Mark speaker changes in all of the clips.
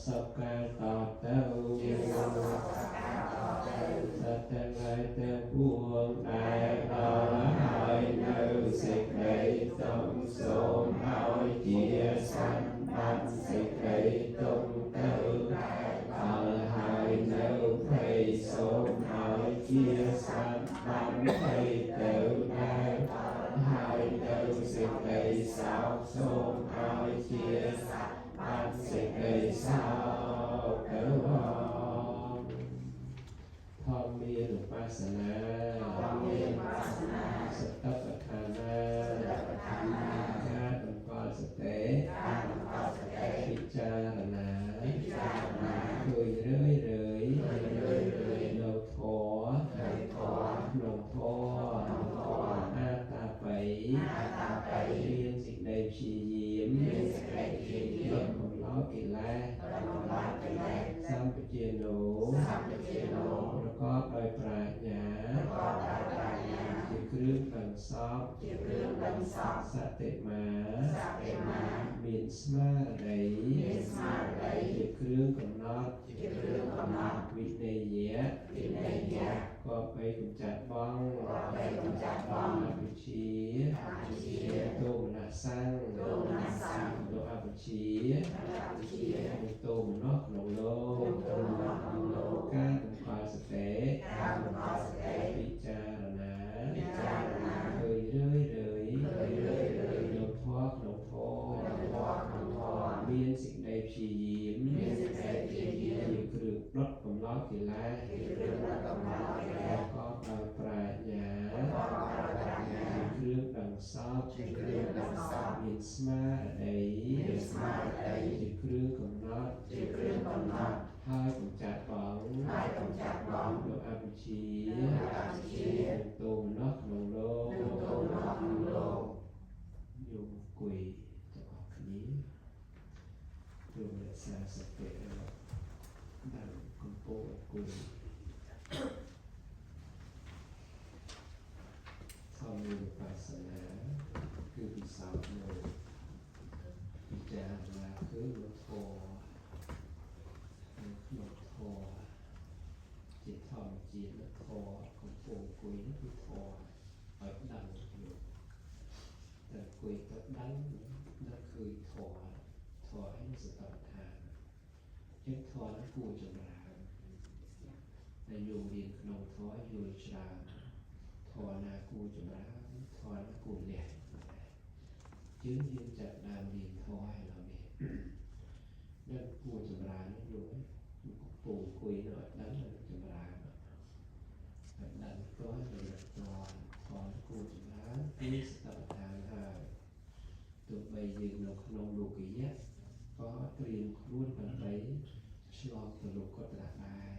Speaker 1: សពការតទៅសត្វទាំងឡាយទាំងពួងដែលដល់ហើយនៅសេចក្តីទុំសូមឲ្យជាសម្បត្តិសេចក្តីទុំទៅដល់ហើយនៅភ័យសូមឲ្យជាសម្បត្តិភ័យទៅដែរហើយនៅសេចក្តីសោកសូមឲ្យជាបានសេចក្តីសោកទៅធម្មានុបស្សនាសតបដ្ឋានាការតម្កល់សតិពិចារណាឃើញរឿយនៅធម៌ក្នុងធម៌អាតាបិមានសេចក្តីព្យាយាមបំឡោកិលេសសម្បជានោប្រកបដោយប្រាជ្ញាជាគ្រឿងដឹងសពសតិមាមានស្មារតីជាគ្រឿងកំណត់វិន័យៈក៏បីកម្ចាត់បងអវិជ្ជាទោមនស្សੰលោកអវិជ្ជាទោមនស្សក្នុងលោកការតម្កល់សតិពិចារណាឃើញរឿយនៅធម៌ក្នុងធម៌មានសេចក្តីព្យាយាមជាគ្រឿងដុតកំឡោចកិលេសក៏ដោយប្រាជ្ញាជាគ្រឿងដឹងសពមានស្មារតីជាគ្រឿងកំណត់ហើយកម្ចាត់បងលោកអវិជ្ជាទោមនស្សក្នុងលោកយោមអង្គុយទាំងអស់គ្នាយោមរក្សាសតិដល់កំពុងអង្គុយធម្មវិបស្សនាគឺពិសោធន៍នៅពិចារណាគឺលោកធម៌ក្នុងធម៌ជាធម្មជាតិធម៌កំពុងអង្គុយនេះគឺធម៌ឲ្យដឹងយកតែអង្គុយទៅដឹងដល់ឃើញធម៌ឯនោះសតដ្ឋានជាធម៌នោះគួរចម្រើនតែយោរៀនក្នុងធម៌យល់ច្រើនធម៌ណាគួរចម្រើនធម៌ណាគួរលះជាងយើងចាប់ដើមរៀនធម៌ឲ្យเราនេះដែលគួរចម្រើននោះយល់កំពុងអង្គុយនៅឲ្យដឹងចម្រើនហើយដឹងតើរលឹកតធម៌គួរចម្រើនពីសតដ្ឋានហើយទោះបីយើងនៅក្នុងលោកយៈក៏ត្រៀមខ្លួនដើម្បីឆ្លងទៅលោកកតរៈដែរ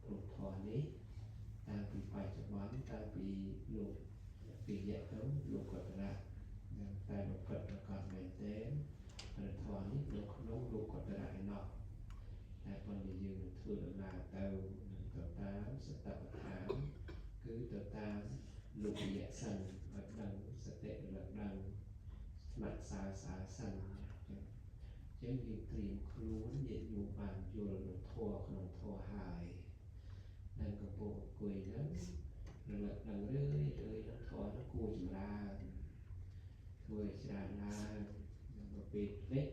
Speaker 1: ព្រោះធម៌នេះតាំងពីបច្ចុប្បន្នតាំងពីលោកពីយៈទៅលោកកតរៈតែលោកកតប្រកាសមែនទេព្រះធម៌នេះនៅក្នុងលោកកតរៈឯណោះតែប៉ុន្តែយើងនឹងធ្វើដំណើរទៅនឹងទៅតាមសតបដ្ឋានគឺទៅតាមលោកយៈសិនឲ្យដឹងសតិរលឹកដឹងស្មាត់សាសិនចឹងយើងត្រៀមខ្លួនញាតិញោមបានយល់នៅធម៌ក្នុងធម៌ហើយដែលកំពុងអង្គុយហ្នឹងរលឹកដឹងរឿយនឹងធម៌នោះគួរចម្រើនធ្វើឲ្យច្រើនឡើងនៅពេលភ្លេច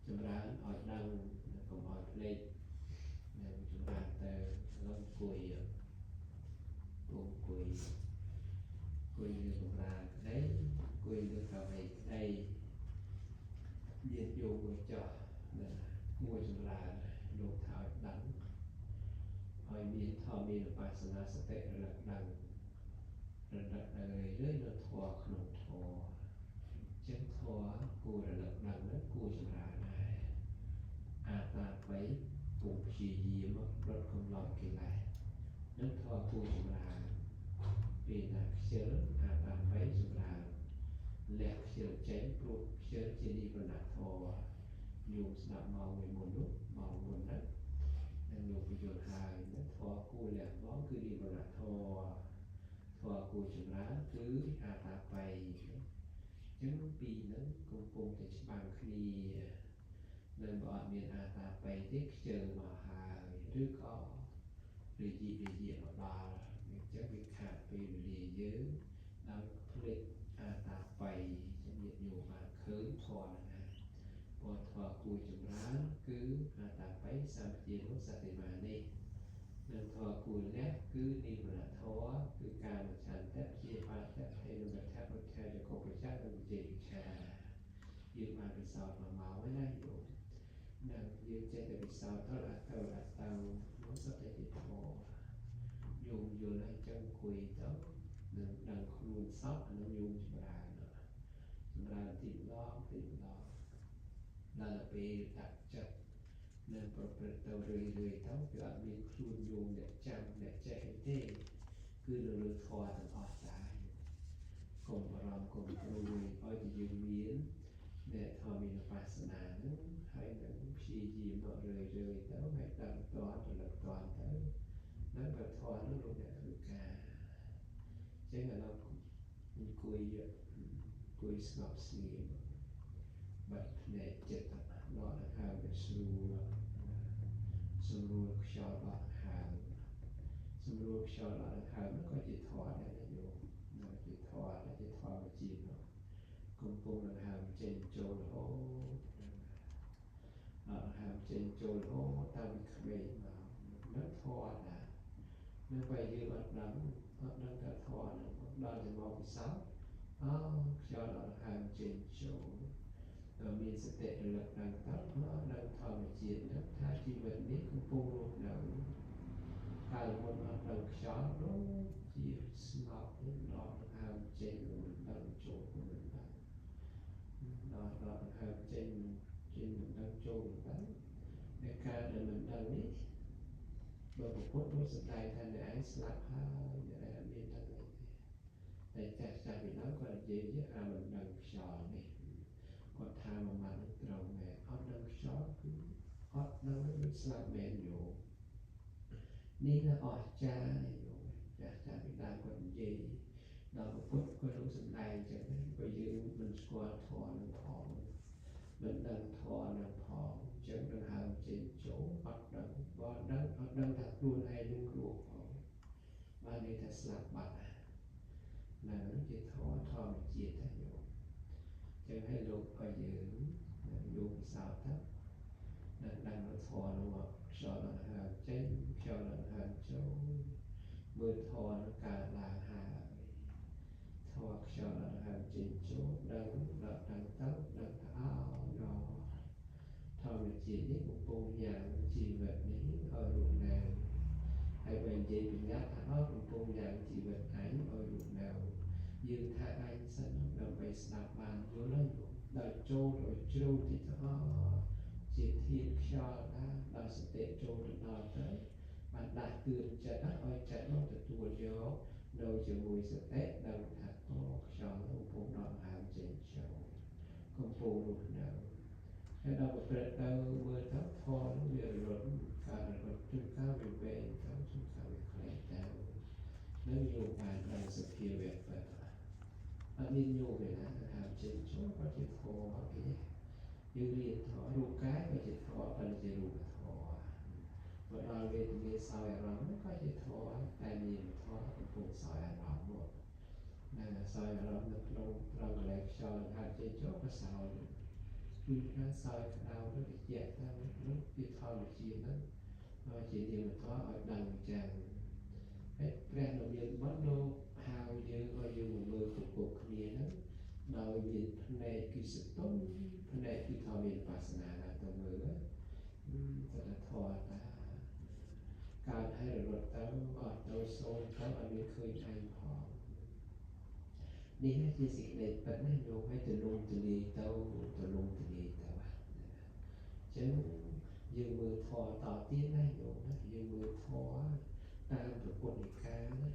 Speaker 1: ចម្រើនឲ្យដឹងកុំឲ្យភ្លេចនឹងចម្រើនទៅអង្គុយអង្គុយលើកម្រាលក្តីអង្គុយលើកៅអីក្តីញាតិញោមមួយចោះគួរចម្រើនលោកថាឲ្យដឹងឲ្យមានធម៌មានឧបស្សនាសតិរលឹកដឹងរឿយនៅធម៌ក្នុងធម៌ចឹងធម៌គួររលឹកដឹងនឹងគួរចម្រើនដែរអាតាបីពុំព្យាយាមដុតកំឡោចកិលេសនឹងធម៌គួរចម្រើនពេលណាខ្ជិលអាតាបីចម្រើនលះខ្ជិលចេញព្រោះខ្ជិលជានិវរណធម៌ញោមស្ដាប់មកមួយមុននោះមកមុនហ្នឹងនឹងលោកពយល់ហើយនឹងធម៌គួរលះបង់គឺនិវរណធម៌ធម៌គួរចម្រើនគឺអាតាបីចឹងពីរហ្នឹងកំពុងតែច្បាំងគ្នា nên bọn miền ta bay tiếc chờ mà hà rứa có rồi gì mà bà mình chắc bị khát bị lì dữ đang phết ta bay trong nhiệt nhiều mà khớn thò nè bọn thò cùi chùm rán cứ ta bay sang chia nốt sa thì mà đi nên thò cùi nét cứ đi mà thó cứ càng mà chán tép chia pha tép hay nó bật thép bật theo cho cô phải chắc là bị chà dương mà bị sọt mà máu mớiได้อยู่นั่งยืนเจแต่ไปสาวเท่าละเท่าละเตาน้องสเตติโตยุงอยู่ในจังคุยเต้าหนึ่งดังครูนซับอันนั้นยุงจุฬาเนาะจุฬาติดล้อนั่นละเปตักจับนั่นประเปิดเตาเรื่อยๆเต้าคือมีครูนยุงเนี่ยจำเนี่ยใจเต้คือเราเลยทอต่างออกตายกลมรำกลมกรุยอ้อยจะยืนเมียนเนี่ยทอมีนปัสนานั้นให้หนังพียีมาเรื่อยๆเต้าให้ดังตอนหลังตอนเต้านั่นแบบทอนั่นลงเนี่ยคือกาใช่ไหมเราคุยคุยสงบเสียงบัดเนี่ยเจ็ดรอดหาแบบสรูชาวรอดหาสรูชาวรอดหามันก็จะทอได้นะโยมมันจะทอแล้วจะทอมาจีนเนาะกุมปุงหาเจนโจโลหาเจนโจโลตามขมิ้นมานักทอนะนักไปยืนอัดน้ำอัดน้ำกระทอนะเราจะมองไปซ้ำชาวรอดหาเจนโจมีสเตตระดับดังตั้งดังทอมาจีนนะถ้าชีวิตนี้กุมปุงรูปหนังการมนต์ดังชาวโลจีสมาร์ทรอดหาเจนดังโจมันดังรอดหาเจนดังโจมันดังในการเดินมันดังนี้บางคนรู้สึกได้ท่านในไอ้สลับผ้าอย่างไรมีดังนี้แต่จากที่นั้นก็เยอะๆมันดังชอนี่ก็ทำมันตรงแม่เอาดังชอคือเอาดังไม่สลับแม่อยู่นี่นะออกใจอยู่จากที่นั้นก็เยอะเราก็พูดก็รู้สึกได้จากนั้นก็ยืนมันสควอตทอหนึ่งพอmình đang thọ nằm thọ chẳng đang hàng trên chỗ hoạt động và đang thật luôn hay đừng ruột và để thật sạc bạc là nó chỉ thọ một chiếc thay nhộn chẳng hay lục ở dưỡng sao thấp đang nó thọ nó cho nó hàng trên cho nó hàng chỗ mưa thọ nó cả là hà thọ cho nó hàng trên chỗ đang tóc đang tháo nó thọ một chiếc nhất một bông dạng chỉ vậtนี้ở ruộng nào hay bệnh gì bị ngắt tháo một bông dạng chỉ vật ánh ở ruộng nào dương tha anh sẵn làm bày sạp bàn vô lên đợi trâu rồi trâu thì thọ chỉ thiên cho đã sẽ tệ trâu được nào tới bạn đạt tường chạy đất ơi chạy nó từ tua gió đâu chỉ mùi sẽ tết đâu thật to cho nó cũng đòn hàng trên trâu không phù được nàoให้เราเปิดเราเมื่อทับทอเรียนรถการรถจุดข้าวเป็นเวรเขาจุดข้าวเป็นแคลนแต่แล้วอยู่ผ่านดังสเปียร์แบบอันนี้อยู่เลยนะทำเช่นช่วงก็จะทออย่างนี้ยืนเรียนทอรูปกายก็จะทอปัญญารูปทอเวลาเรียนมีสายรำก็จะทอแต่มีทอเป็นพวกสายรำหมดนั่นสายรำนักลงเราแหลกชอนทำเช่นช่วงก็สาวคือการซอยดาวแล้วแยกดาวแล้วยึดทอหรือจีนนั้นจีนเดียวมันทอเอาดังจังไอ้แรงเราเรียนวัดโลหาวเยอะก็อยู่มือขุกขุกเมียนั้นเราเรียนในคือสุดต้นในคือทอเรียนภาษาละตัวมือแต่ละทอการให้รถเต้าอดเต้าโซนเขาอันนี้เคยอ่านพอนี่ให้ที่สิ่งใดปัจจัยโยมให้ตัวลงตัวดีเต้าตัวลงตัวดีเต้าฉันยืมมือทอต่อที่ได้โยมนะยืมมือทอตามประกวดอีกานะ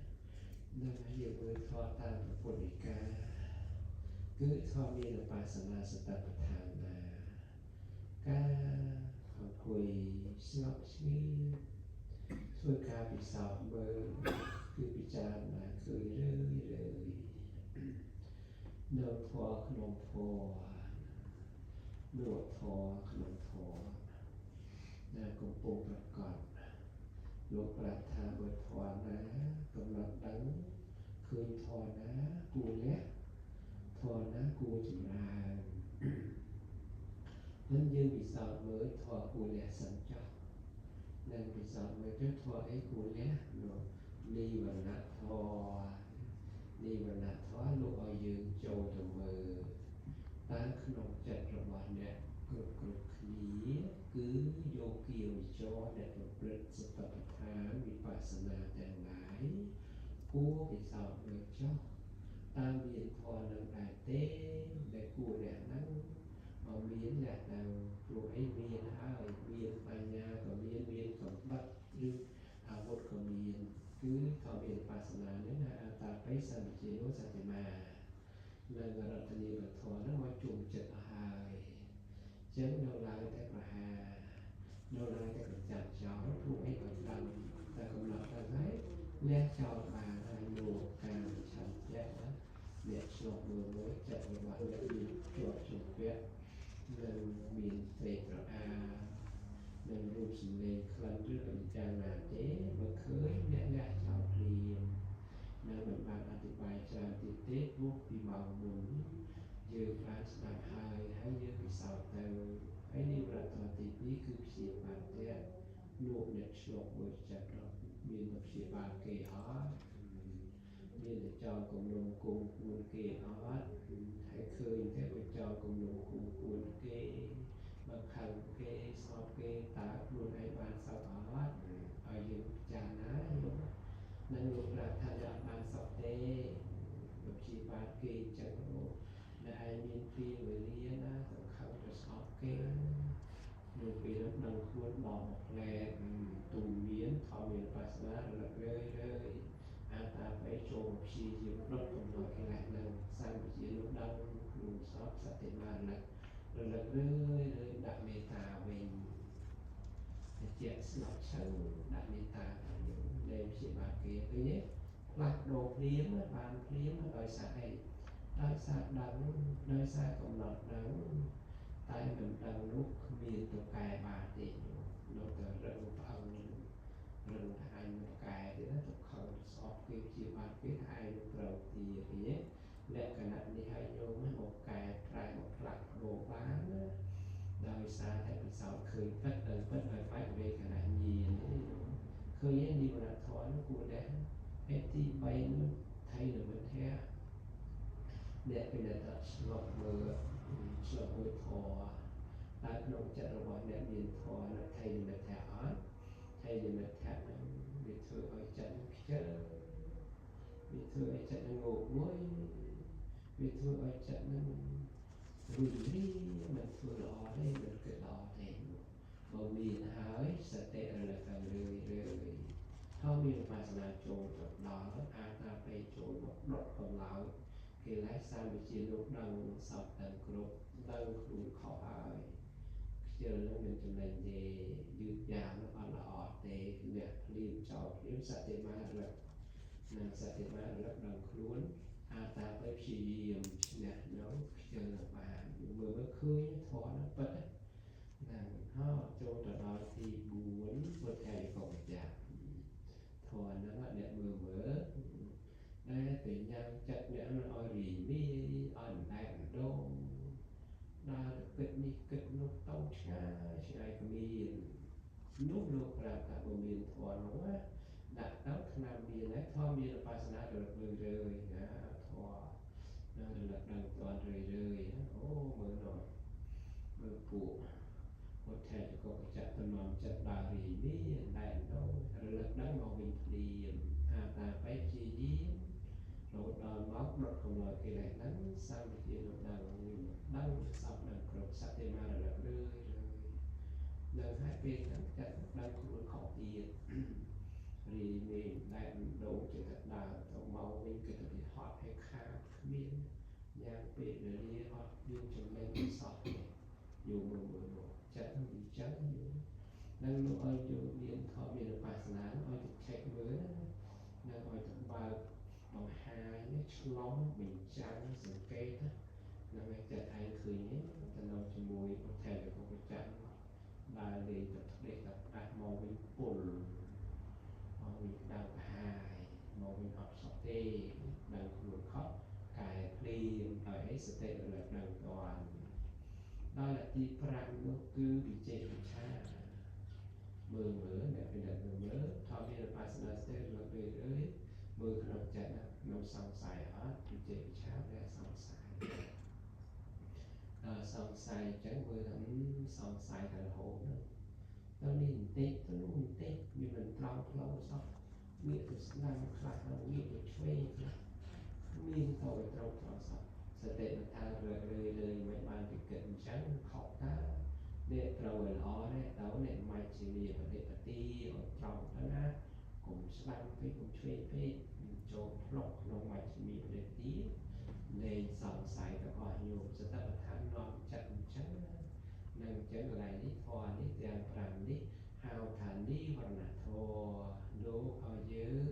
Speaker 1: นั่นนะยืมมือทอตามประกวดอีกาคือทอมีปัสนาสตประทานมาการคุยสงบชีช่วยการปิดสอบเบอร์คือพิจารณาคือเรื่อยเดินทอขนมทอ นวดทอขนมทอนะกงปงประกอบលោកប្រាថ្នាបើធរណាកំណត់ដឹងឃើញធរណាគួរលះធរណាគួរចម្រើននឹងយើងពិសោធន៍មើលធរគួរលះសិនចុះនឹងពិសោធន៍មើលទៅធរអីគួរលះនិវរណៈធរនិវរណៈធរលោកឲ្យយើងចូលទៅមើលតើក្នុងចិត្តរបស់អ្នកគ្រប់គ្នាគឺយោគីវិចរដែលប្រព្រឹត្តសតិប្បដ្ឋានវិបស្សនាទាំងឡាយគួរពិសោធន៍មើលចុះតាមមានធម៌នឹងដែរទេដែលគួរអ្នកហ្នឹងមកមានអ្នកទៅព្រោះអីមានហើយមានបញ្ញាក៏មានសម្បត្តិឬអាវុធក៏មានគឺធម៌មានវិបស្សនានេះអតាបិសន្តិយោសតិមានៅរតនីវធម៌ហ្នឹងមកជួបចិត្តហើយចឹងនៅឡើយតែប្រហានៅឡើយតែកញ្ចាត់ចោលព្រោះអីក៏ដឹងតែកំណត់ទៅហើយលះចោលបានហើយលោកការឆន្ទៈណាអ្នកឆ្លប់មើលចិត្តរបស់អ្នកមានជាប់ជំពាក់នឹងមានសេចក្រអានឹងរូបសម្លេងក្លិនឬអញ្ចឹងណាទេបើឃើញអ្នកលះចោលព្រាមនៅមិនបានអធិប្បាយច្រើនទៀតទេព្រោះពីម៉ោងមុនយើងបានស្ដាប់ហើយយើងពិសោធន៍ទៅហើយនិវរតទី2គឺព្យាបាលតែលោកអ្នកឆ្លប់មើលចិត្តមានព្យាបាលគេអត់មានតែចោលគំនុំគុំគួនគេអត់ហើយឃើញតែបើចោលគំនុំគុំគួនគេបើខឹងគេស្អប់គេតើខ្លួនឯងបានសោកអត់ឲ្យយើងពិចារណាយកនឹងលោកប្រាថ្នាអត់បានសោកទេបើព្យាបាលគេអញ្ចឹងដែលឯងមានពេលវេលាណាទៅខឹងទៅស្អប់គេនៅពេលដឹងខ្លួនបោកផ្លែទូមានធម្មមានបាសនារលឹករឿយអាតាបេចូលព្យាយាមដុតកំណត់កិលេសនឹងសង្ឃជានោះដឹងខ្លួនស្អប់សតិមារលឹករឿយដាក់មេត្តាវិញជាស្លាប់ឈឹងដាក់មេត្តាវិញដែលព្យាបាលគេឃើញទេផ្លាស់ប្ដូរព្រាមបានព្រាមដោយសារអីដោយសារដឹងដោយសារកំណត់ដឹងតែមិនដឹងនោះគ្មានទៅកែបានទេនៅតែរឹងផ្អឹងរឹងថាឯងនឹងកែទេណាទៅខំស្អប់គេព្យាបាលគេថាឯងនឹងត្រូវទីទេលក្ខណៈនេះឲ្យញោមមកកែប្រែមកផ្លាស់ប្ដូរបានណាដោយសារតែពិសោធន៍ឃើញពិតដល់ពិតហើយបែបវេកណៈញាណឃើញនិវរណធម៌នោះគួរដែរឯទី3នោះថៃនិមិត្តៈអ្នកពិនិត្យឆ្លប់មើលធម៌តើក្នុងចិត្តរបស់អ្នកមានធម៌នៅថៃនិមិត្តៈអត់ថៃនិមិត្តៈវាធ្វើឲ្យចិត្តខ្ជិលវាធ្វើឲ្យចិត្តងងមួយវាធ្វើឲ្យចិត្តនឹងរួចរីមិនធ្វើល្អទេមិនគិតល្អទេបើមានហើយសតិរលឹកទៅរឿយធម៌មានបាសនាចូលទៅដល់អាតាបេចូលមកដុតកំឡោចកិលេសសាមវិជាលោកដឹងសពទាំងគ្រប់ដឹងខ្លួនខុសហើយខ្ជិលនឹងមិនចំណេញទេយឺតយ៉ាវនឹងអត់ល្អទេអ្នកភ្លាមចោលភ្លាមសតិមារលឹកនិងសតិមារលឹកដឹងខ្លួនអាតាបេព្យាយាមឈ្នះនៅខ្ជិលនឹងបានមើលឃើញធម៌នឹងពិតណាហើយចូលទៅដល់ទី4ពុទ្ធេកោបច្ចៈធម៌នឹងអ្នកមើលដែលទៅញ៉ាំចិត្តអ្នកនឹងឲ្យរីមីឲ្យតែដងដើរទៅគិតនេះគិតនោះទៅឆ្ងាយក៏មាននោះលោកប្រាប់ថាបើមានធម៌នោះដាក់ទៅឆ្នាំមានហើយធម៌មានបាសនារលឹករឿយណាធម៌នៅរលឹកដឹងតន់រឿយអូមើលដល់មើលពួកពុទ្ធេកោបច្ចៈតំណំចិត្តដើររីមីតែដងរលឹកដឹងមកវិញភ្លាមអាតាបេព្យាយាមរហូតដល់មកដុតកំណត់កិលេសហ្នឹងសាមវិជាលោកដឹងសពដឹងគ្រប់សតិមារលឹករឿយនៅហើយពេលហ្នឹងចិត្តដឹងខ្លួនខុសទៀតរីមេដែលដូរចិត្តដើរទៅមកវិញគឺទៅហត់ឲ្យខាតគ្មានយ៉ាងពេលវេលាអត់មានចំណេញសោះទេយូរមើលចិត្តនឹងអញ្ចឹងនឹងលោកឲ្យយកមានធម៌មានបាសនាឲ្យទៅ check មើលណានឹងឲ្យទៅបើកបង្ហាញឆ្លងបញ្ចាំងសង្កេតនឹងតែឯងឃើញទេតែ ទៅនៅជាមួយប្រធានរបស់ប្រចាំដែលលេងទៅផ្លេចទៅដាស់មកវិញពុលមកវិញដៅកាហាយមកវិញអត់សក់ទេដល់ខ្លួនខកកែភ្លៀងឲ្យសតិរលឹកនៅតាន់ដល់ទី5នោះគឺវិជ័យវិឆាមើលអ្នកពិនិត្យមើលថាមានបាសនាស្ទើរលើករឿយមើលក្នុងចិត្តក្នុងសង្ស័យអត់វិជ័យវិឆាដែលសង្ស័យសង្ស័យចឹងមើលថាសង្ស័យតែរហូតទៅនេះបន្តិចទៅនោះបន្តិចវាមិនត្រង់ផ្លូវសោះងាកទៅស្ដាំខ្លះទៅងាកទៅឆ្វេងខ្លះមានទៅឲ្យត្រូវផ្លូវសោះសតិមិនថារឿយមិនបានពីគិតអញ្ចឹងខកតាអ្នកត្រូវឲ្យល្អនេះទៅអ្នកមិនជាលៀបតិបទីឲ្យត្រង់ទៅណាកុំស្ដាំពេកកុំឆ្វេងពេកចូលផ្លុកក្នុងមជ្ឈិមបតិទីលែងសង្ស័យទៅអស់ញោមសតិប្បដ្ឋាននាំចិត្តអញ្ចឹងនឹងអញ្ចឹងកន្លែងនេះធម៌នេះទាំង5នេះហៅថានិវរណធម៌លោកឲ្យយើង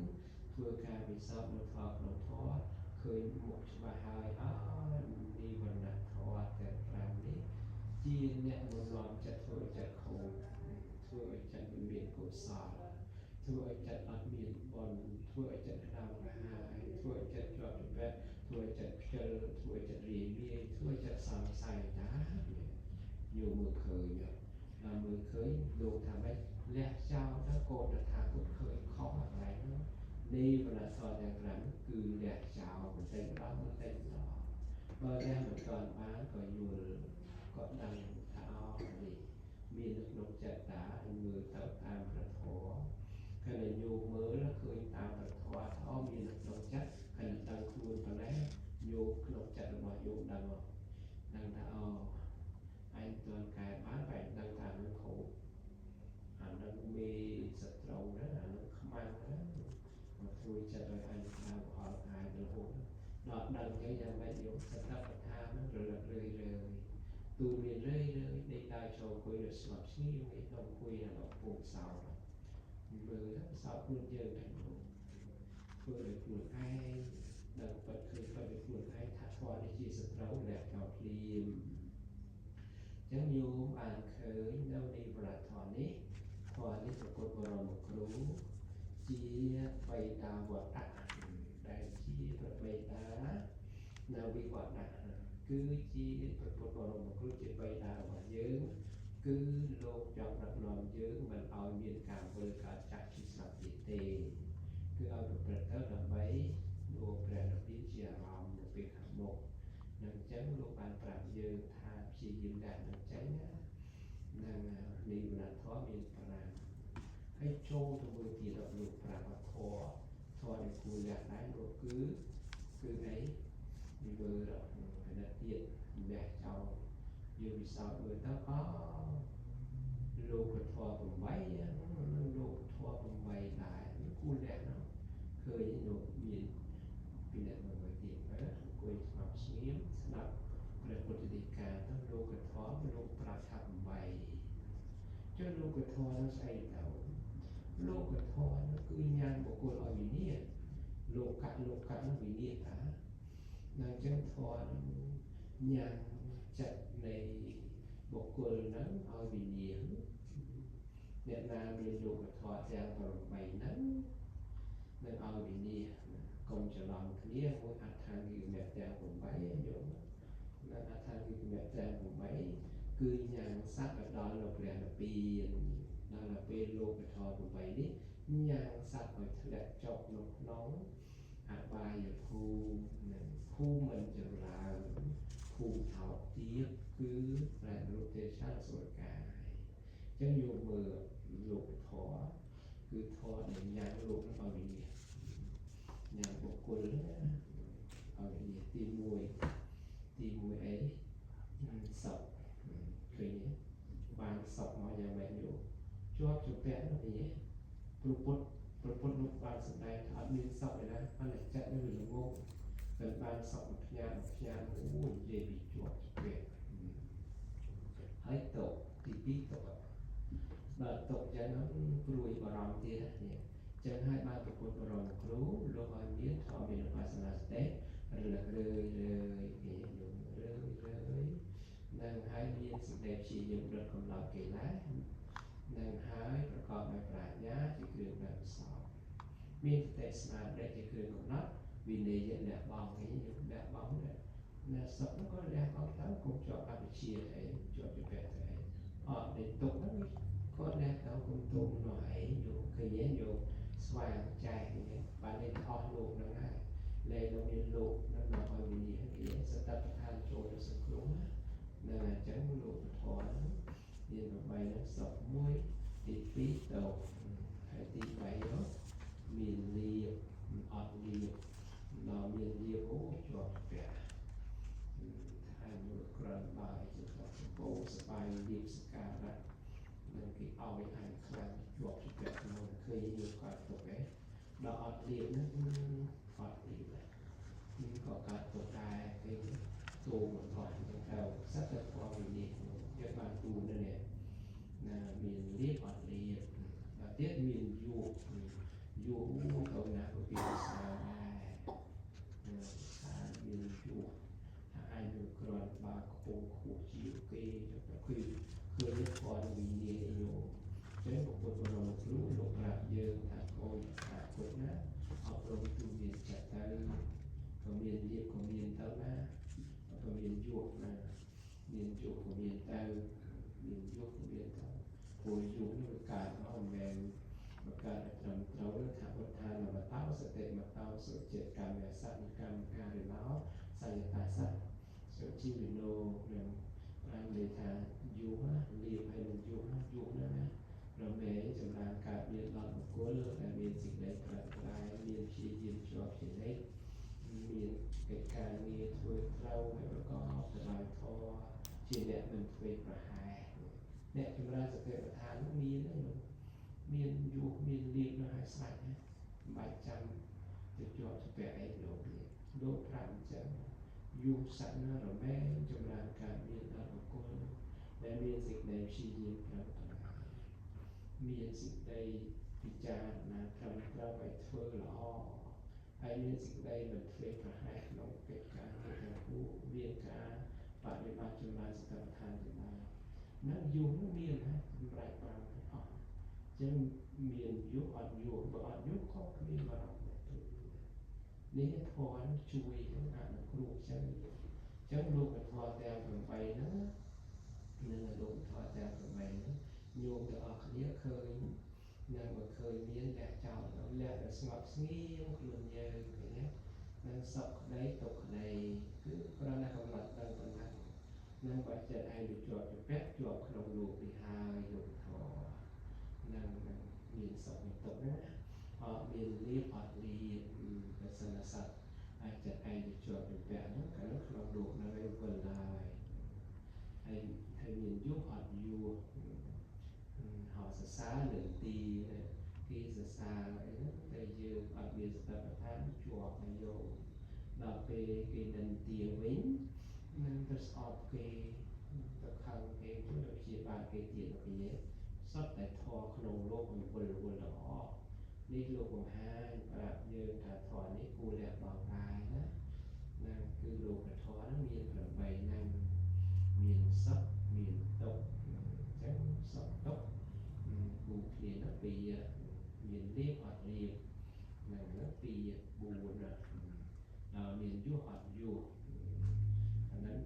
Speaker 1: ធ្វើការវិសោធន៍នៅធម៌ក្នុងធម៌ឃើញមុខច្បាស់ហើយនិវរណធម៌ទាំង5នេះជាអ្នករំលំចិត្តធ្វើឲ្យចិត្តខូចធ្វើឲ្យចិត្តមិនមានកុសលធ្វើឲ្យចិត្តអត់មានបុណ្យធ្វើឲ្យចិត្តក្តៅក្រហាយធ្វើឲ្យចិត្តជាប់ជំពាក់ធ្វើឲ្យចិត្តខ្ជិលធ្វើឲ្យចិត្តរាយមាយធ្វើឲ្យចិត្តសង្ស័យតាយកមើលឃើញដល់មើលឃើញលោកថាម៉េចលះចោលទៅកូនថាពុទ្ធឃើញខុសអ្វីនោះនេះបលធម៌ទាំង5គឺលះចោលបន្តិចម្ដងបន្តិចម្ដងបើលះមិនទាន់បានក៏យល់ក៏ដឹងថានេះមាននៅក្នុងចិត្តតាមើលទៅតាមព្រះធម៌ខណៈយោមើលឃើញតាមព្រះធម៌ថាមាននៅក្នុងចិត្តខណៈដឹងខ្លួនប៉ុណ្ណេះយោក្នុងចិត្តរបស់យោដឹងថាឯងទាន់កែបានបែរដឹងថានឹងខូចអានឹងមេសត្រូវណាអានឹងខ្មាំងណាមកធ្វើចិត្តឲ្យអញក្តៅអល់អាយរហូតដល់ដឹងចឹងយ៉ាងម៉េចយកសតិប្បដ្ឋាននឹងរលឹករឿយទូមានរឿយដេកដើរចូលអង្គុយនៅស្ងប់ស្ងៀមឯក្នុងអង្គុយដល់ពងសោមើលទៅសោខ្លួនយើងតែធ្វើដោយខ្លួនឯងដល់ពិតឃើញពិតដោយខ្លួនឯងថាធម៌នេះជាសត្រូវលះចោលភ្លាមចឹងយោមបានឃើញនៅនៃប្រតិធម៌នេះធម៌នេះប្រកបបរមគ្រូជាបៃតាវត្តៈដែលជាប្របៃតានៅវិវត្តៈគឺជាប្រកបបរមគ្រូជាបៃតារបស់យើងគឺលោកចង់ដឹកនាំយើងមិនឲ្យមានការវិលកើតចាក់ជាស្លាប់ទៀតទេគឺឲ្យប្រព្រឹត្តទៅដើម្បីលោកព្រះនិព្វានជាអារម្មណ៍នៅពេលខាងមុខនឹងអញ្ចឹងលោកបានប្រាប់យើងថាព្យាយាមដាក់នឹងចេញនឹងនិវរណធម៌មាន5ហើយចូលទៅមើលទៀតដល់លោកប្រាប់ថាធម៌ដែលគួរលះដែរលោកគឺអីនិវរណគណទៀតលះចោលយើងវិសោធន៍មើលទៅលោកធម៌8លោកធម៌8ដែរគួរលះនោះឃើញលោកមានពីអ្នកមកទៀតអង្គុយស្ងប់ស្ងៀមស្ដាប់ព្រះពុទ្ធដីកាទៅលោកធម៌លោកប្រាប់ថា8ចុះលោកធម៌នោះស្អីទៅលោកធម៌នោះគឺញ៉ាំបុគ្គលឲ្យវិនិច្ឆ័យលោកកៈនោះវិនិច្ឆ័យតានឹងចឹងធម៌នោះញ៉ាំចិត្តនៃបុគ្គលហ្នឹងឲ្យវិនិច្ឆ័យអ្នកណាមានលោកធម៌ទាំង8ហ្នឹងនឹងឲ្យវិនិច្ឆ័យកុំច្រឡំគ្នាមួយអដ្ឋានវិមៈទាំង8យល់នៅអដ្ឋានវិមៈទាំង8គឺញ៉ាំសត្វដល់នៅព្រះនិព្វានដល់ពេលលោកធម៌8នេះញ៉ាំសត្វឲ្យធ្លាក់ចុះនៅក្នុងអបាយភូមិភូមិមិនចម្រើនភូមិថោកទាបគឺប្រែរូបទេឆាសុរកាយចឹងយកមើលលោកធម៌គឺធម៌ដែលញ៉ាំលោកនឹងឲ្យវិនិច្ឆ័យញ៉ាំបុគ្គលឲ្យវិនិច្ឆ័យទី1អីសពឃើញទេបានសពមកយ៉ាងម៉េចយកជាប់ជំពាក់នោះវិញព្រោះពុទ្ធលោកបានសម្ដែងថាអត់មានសពឯណាអនិច្ចនឹងល្ងងតែបានសពមួយផ្ញើអូនិយាយពីជាប់ជំពាក់ហើយតកទី2តកដល់តកយ៉ាងហ្នឹងព្រួយបារម្ភទៀតនេះចឹងហើយបានប្រពុតបរមគ្រូលោកឲ្យមានធម៌មានឧបសនាស្ទេរលឹករឿយគេយំរឿយ នឹងហើយមានសេចក្តីព្យាយាមរត់កំឡោះកិលេសនឹងហើយប្រកបដោយប្រាជ្ញាជាគ្រឿងដែលសោមានសតិស្មារតីជាគ្រឿងកំណត់វិន័យលះបង់នេះយើងលះបង់ណាសុខនោះក៏លះបង់ទៅគុំជាប់អវិជ្ជាអីជាប់ជាពាក់ទៅអីអត់ដែលទុកហ្នឹងគាត់លះទៅគុំទុំនោះឯងយកឃើញយកស្វាងចែកនេះបាននេះអស់លោកហ្នឹងហើយលែងនៅមានលោកនឹងមកឲ្យវិញ្ញាណគេសតបឋានចូលទៅសង្គ្រោះណាអញ្ចឹងលោកពធហ្នឹងមាន8ហ្នឹងសុខមួយទី2ទៅហើយទី3នោះមានលៀបអត់លៀបដល់មានលៀបអូជាប់ពាក់ហើយមួយក្រំបាយជាប់សម្បូរសបាយលៀបសការៈនឹងគេឲ្យអាយខ្លាំងជាប់ពាក់ក្នុងឃើញយើងគាត់ទុកឯងដល់អត់លៀបហ្នឹងអត់លៀបនេះក៏កាត់ទុកដែរគេទូមិនអត់ទៅសត្វតែផងវិនិច្ឆ័យយកបានទូនេះណាមានលៀបអត់លៀបដល់ទៀតមានយោយោទៅណាក៏ពីស្អាតដែរស្អាតមានយោហើយនៅក្រនបាខូខូជាគេទៅគឺឃើញគាត់វិញ្ញាណយោចឹងពុទ្ធបរិមគ្រូលោកប្រាប់យើងថាកូនថាពុទ្ធណាអប់រំទូមានចិត្តទៅក៏មានលៀបក៏មានទៅណាក៏មានយោណាមានយោក៏មានទៅមានយោក៏មានទៅព្រោះយោនេះវាកើតមកមិនមែនប្រកាសត្រឹមត្រូវថាពុទ្ធានមតោសតិមតោសុចិត្តកម្មសច្ចកម្មការិណោសយតាសច្ចសុជីវិណោនឹងបាននិយាយថាយោណាលៀបហើយនឹងយោណាយោណារមែងចម្រើនកើតមានដល់បុគ្គលដែលមានសេចក្តីប្រាថ្នាមានព្យាយាមជាប់ជានិច្ចមានកិច្ចការងារធ្វើត្រូវហើយប្រកបទៅដោយធម៌ជាអ្នកមិនធ្វើប្រហែសអ្នកចម្រើនសតិប្បដ្ឋានមានទេមានយុគមានលៀបនៅឲ្យស្ដាច់ណាមិនបាច់ចាំទៅជាប់ទៅពាក់អីលោកប្រាប់អញ្ចឹងយុគសត្វណារមែងចម្រើនការមានដល់បុគ្គលដែលមានសេចក្តីព្យាយាមប្រឹងប្រែងមានសេចក្តីពិចារណាត្រឹមត្រូវឲ្យធ្វើល្អហើយមានសេចក្តីមិនធ្វេសប្រហែសក្នុងកិច្ចការទាំងពួងមានការបដិបត្តិចម្រើនសតិប្បដ្ឋានទាំងឡាយនឹងយុគនោះមានណាសម្រាប់បានអស់ចឹងមានយុគអត់យុគបើអត់យុគក៏គ្មានបារម្ភដែរនេះធម៌ជួយអនុគ្រោះចឹងលោកធម៌ទាំង8ហ្នឹងនឹងលោកធម៌ទាំង8ហ្នឹងញោមទាំងអស់គ្នាឃើញនឹងបើឃើញមានលះចោលលះដល់ស្ងប់ស្ងៀមខ្លួនយើងឃើញទេនឹងសុខក្តីទុក្ខក្តីគឺគ្រាន់តែកំណត់ដឹងប៉ុណ្ណានឹងបើចិត្តឯងទៅជាប់ជាពាក់ជាប់ក្នុងលោកនេះហើយលោកធម៌នឹងមានសុខមានទុក្ខណាអត់មានលៀបអត់លៀបតែសន្និស័តអាចចិត្តឯងទៅជាប់ជាពាក់ហ្នឹងក៏នៅក្នុងលោកនៅឯវិលដែរហើយមានយុគអត់យុគហៅសរសើរនឹងទីគេសរសើរអីហ្នឹងតែយើងអត់មានសតិប្បដ្ឋានជាប់ហើយយកដល់ពេលគេនឹងទាវិញនឹងទៅស្អប់គេទៅខឹងគេទៅព្យាបាលគេទៀតគេសុទ្ធតែធម៌ក្នុងលោកវិវលល្អនេះលោកបង្ហាញប្រាប់យើងថាធម៌នេះគួរលះបង់ដែរណាគឺលោកធម៌ហ្នឹងមាន8ហ្នឹងមានសុខមានទុក្ខអញ្ចឹងសុខទុក្ខគូគ្នាណាពីមានលៀបអត់លៀបហ្នឹងពី4ណាដល់មានយុះអត់យុះអាហ្នឹង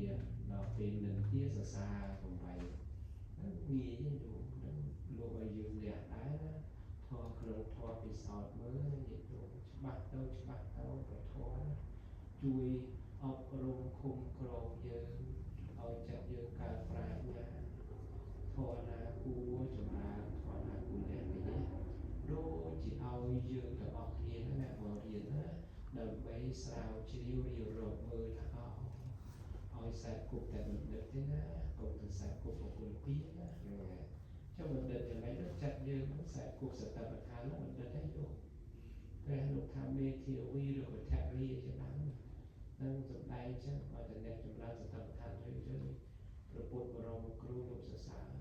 Speaker 1: 6ដល់ពេលនឹងជាសរសើរ8ហ្នឹងងាយទេលោកហ្នឹងលោកឲ្យយើងលះដែរណាធម៌ក្នុងធម៌ពិសោធន៍មើលនិយាយទៅច្បាស់ទៅប្រធមណាជួយអប់រំឃុំក្រងយើងឲ្យចិត្តយើងកើតប្រាជ្ញាធម៌ណាគួរចម្រើនធម៌ណាគួរលះវិញណាដូចជាឲ្យយើងទាំងអស់គ្នាណាមករៀនណាដើម្បីស្រាវជ្រាវរៀបរាប់មើលថាឲ្យខ្សែគប់តែបណ្ឌិតទេណាកុំទៅខ្សែគប់បុគ្គលពីរណាហ្នឹងហើយចុះបណ្ឌិតយ៉ាងម៉េចទៅចាត់យើងខ្សែគប់សតបដ្ឋានបណ្ឌិតឲ្យយកព្រះលោកថាមេធាវីឬក៏ថវិជាបាននឹងសំដែងចឹងឲ្យតែអ្នកចម្រើនសតបដ្ឋានទៅព្រះពុទ្ធបរមគ្រូលោកសរសើរ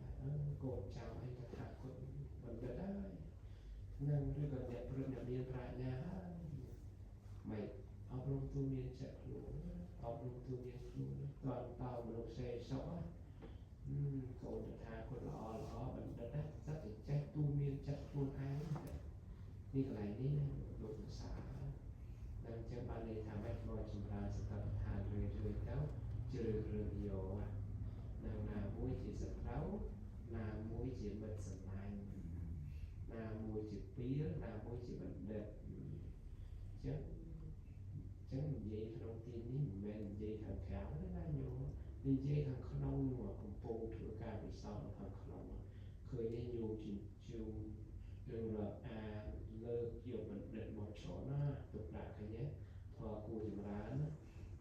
Speaker 1: កូនចៅអីតថាគតបណ្ឌិតហើយនឹងឬក៏អ្នកព្រឹកអ្នកមានប្រាជ្ញាហើយមិនអប់រំទូមានចិត្តខ្លួនអប់រំទូមានខ្លួន ตอนเต่ามนุษย์เซซอโกนจะทาคนละอบันดัดนะสักถึงใจตูเมียนจัดคนไอ้นี่อะไรนี่โดยภาษาดังเจ้าบ้านในทำให้ลอยจิมราสตาร์ทานเรื่อยๆเจ้าเจริญเรื่องโยนามุ้ยจีสัตว์เรานามุ้ยจีมันสลายนามุ้ยจีปีนามุ้ยจีมันเด็ดchứ chẳng vậy đầu tiên ní mình vậy thằng khéo nó ra nhiều đi vậy thằng khôn mà cũng bù thua cả vì sao mà thằng khôn khơi đi nhiều chuyện chiều đường là lơ nhiều mình định một chỗ nó tục đại cái nhé thọ cù chìm rán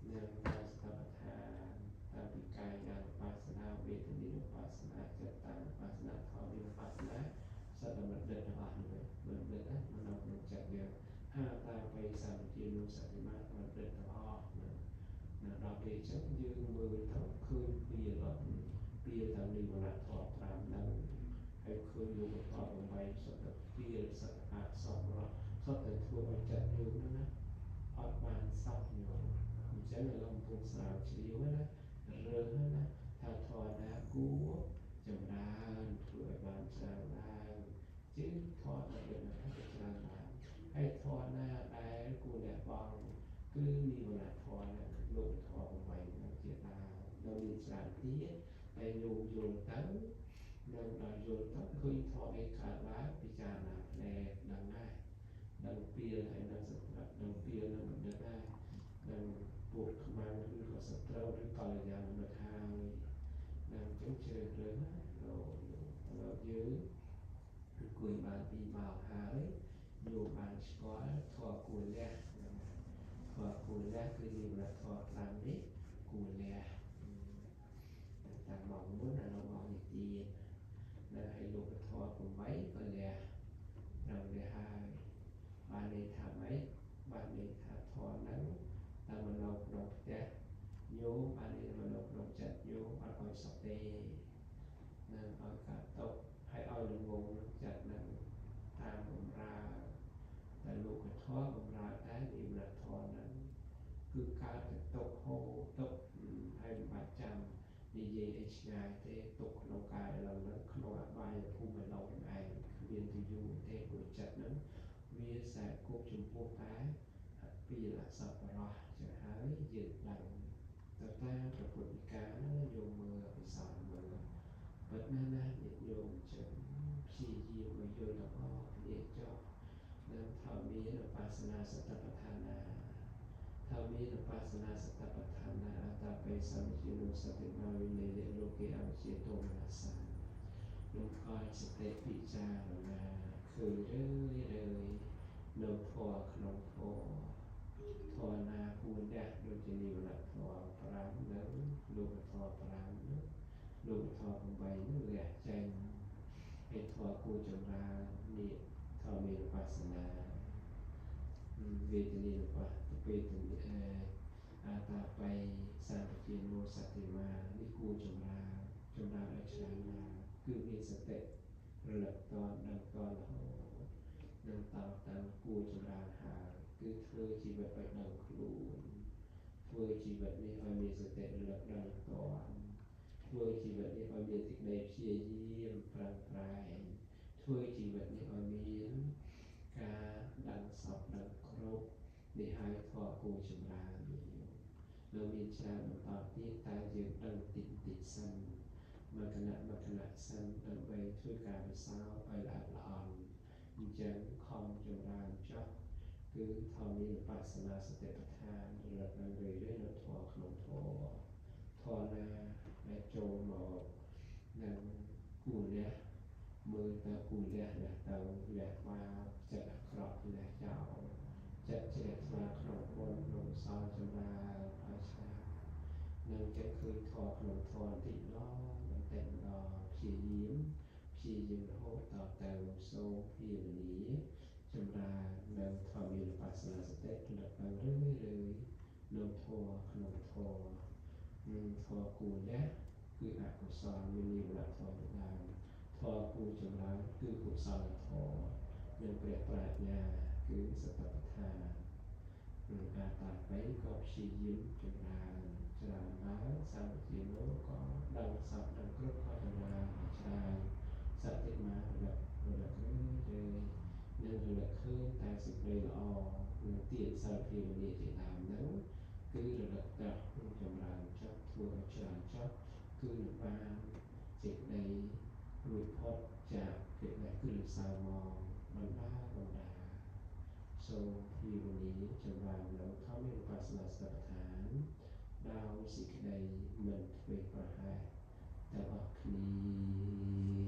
Speaker 1: nên ta sẽ ta bị cài nhà pa sana về từ đi pa sana chất tăng pa sana thọ đi pa sana sau đó mình định là người mình định á mình học mình chạy về taไปสามกิโลสักมามันเป็นตลอดเราไปจังยืนมือทั้งคืนเปียหรอกเปียทำดีเวลาถอดตามนั้นให้คืนอยู่กับถอดลงไปสักเปียสักอาสอบเราสักแต่ทั่วไปจัดอยู่นั่นนะออกมาสับอยู่มันจะในลำพูนสาวชิวนะเรือนะถ้าถอดนะกูจำได้ทั่วบานจางได้จึงถอดมาเดินนะจางได้ให้ถอดหน้าได้กูเนี่ยบางคือมีเวลาถอดนะลงถอดไปนะเจ้าเรามีสารที่ไปโยนตั้งเราโยนตั้งเคยถอดไอ้ขาดล้าพิจารณาแรงดังง่ายดังเปลี่ยนให้ดังสัตว์ดังเปลี่ยนนั้นมันจะได้ดังปวดขมังหรือขอสัตว์เราหรือก่อนยามมันทางดังจังเชิญเลยนะเรายื้อคุยบางปีบ่าวหายอยู่บางสกอตทอกูเล่ทอกูเล่คือดีละทอตามนี้กูเล่ต่างมองมุ้นเรามองอย่างดีนะให้ลูกทอผมไว้ก็เล่เราเลยหายบ้านในถามไหมบ้านในถามทอนั้นแต่มันเราจะโยบ้านในมันเราจัดโยบ้านคอยสเตย์นั่นเอาการตกให้เอาหนึ่งวงจัดนั้นตามผมราแต่ลูกกระท้อผมราได้อิมระทอนั้นคือการตกโฮตกให้บาดจำดีเยไอชงายเตตกลงกายเรานั้นขนมบายภูมิเราเป็นไอเรียนที่อยู่เตบริจัดนั้นวิสากุจุมพูตาปีละสัปรอจะหายยืดหลังแต่ตาประพุทธกาโยมมือไปสอนมือปัจนานาโยมจนชียีมาโยนแล้วก็เรียกเจ้านั้นเท่านี้เราปัสนาสัตตปทานาเท่านี้เราปัสนาสัตตปทานาอัตตาไปสัมจิโนสติมาวินเลโลเกอเจโตมนัสสาลงคอยสเตปิจารณาคือเลยโนทอขนมโพทอนาคูนแดดโดยจะนิวละทอปรามแล้วลูกทอปรามแล้วลูกทอของใบนั่นแหละใจไอ้ทอกูจงรานี่ทอมีปัสนาเวทนีหรือว่าเวทนีอาตาไปสามกิโลสัติมานิกูจงราอัชรานาคือมีสเตระดับตอนดังตอนละดังต่อตามกูจงราหาคือเธอชีวิตไปดังครูเธอชีวิตนี้ให้มีสเตระดับดังตอนเธอชีวิตนี้ให้มีสิ่งใดเพียรเยี่ยมพรางพรายเธอชีวิตนี้ให้มีการดังสอบดังครบในหายทอกูจงราเรามีชาบต่อที่ตายยืนดังติดสั้นมาขณะสั้นดังไปช่วยการสาวไปละอ่อนจังคอมจงรานจ๊อกคือทอมีปัสนาสเตปทานระดับนั้นเลยด้วยนทอขนมทอนาและโจหมอกนั่นกูเนี่ยมือตากูเนี่ยนะเตาแหลกมาจัดครอบแหลกเจ้าจัดเจริญมาขนมบนลงซอยจำราอาชานั่นจะคือทอขนมทอติดล้อมันเต็มรอผียิ้มโหต่อแต่ลงโซ่ผีหนีจำราเดินทอมีปัสนาสเต็ประดับไปเรื่อยนมทอขนมทอกูเนี่ยคืออกุศลมีเวลาทอทุกงานทอกูจำราคือกุศลทอเรื่องเปรียบปราญญาคือสตปทานอาตาไปก็ชียิ้มจงราจ ច្រើនឡើងសម្បទាននោះក៏ដឹងសពដឹងគ្រប់ក៏ចម្រើនច្រើនសតិមារលឹករលឹកឬនឹងរលឹកឃើញតែសេចក្តីល្អនឹងទានសិលភាវនាជាដើមហ្នឹងគឺរលឹកត្រោះចម្រើនចុះធ្វើឲ្យច្រើនចុះគឺនឹងបានសេចក្តីរួចផុតจากកិលេសគ្រឿងសៅហ្មងបណ្ដាសូមភាវនាចម្រើននៅធម្មវិបស្សនាសតិប្បដ្ឋានដោយសេចក្តីមិនធ្វេសប្រហែសទាំងអស់គ្នា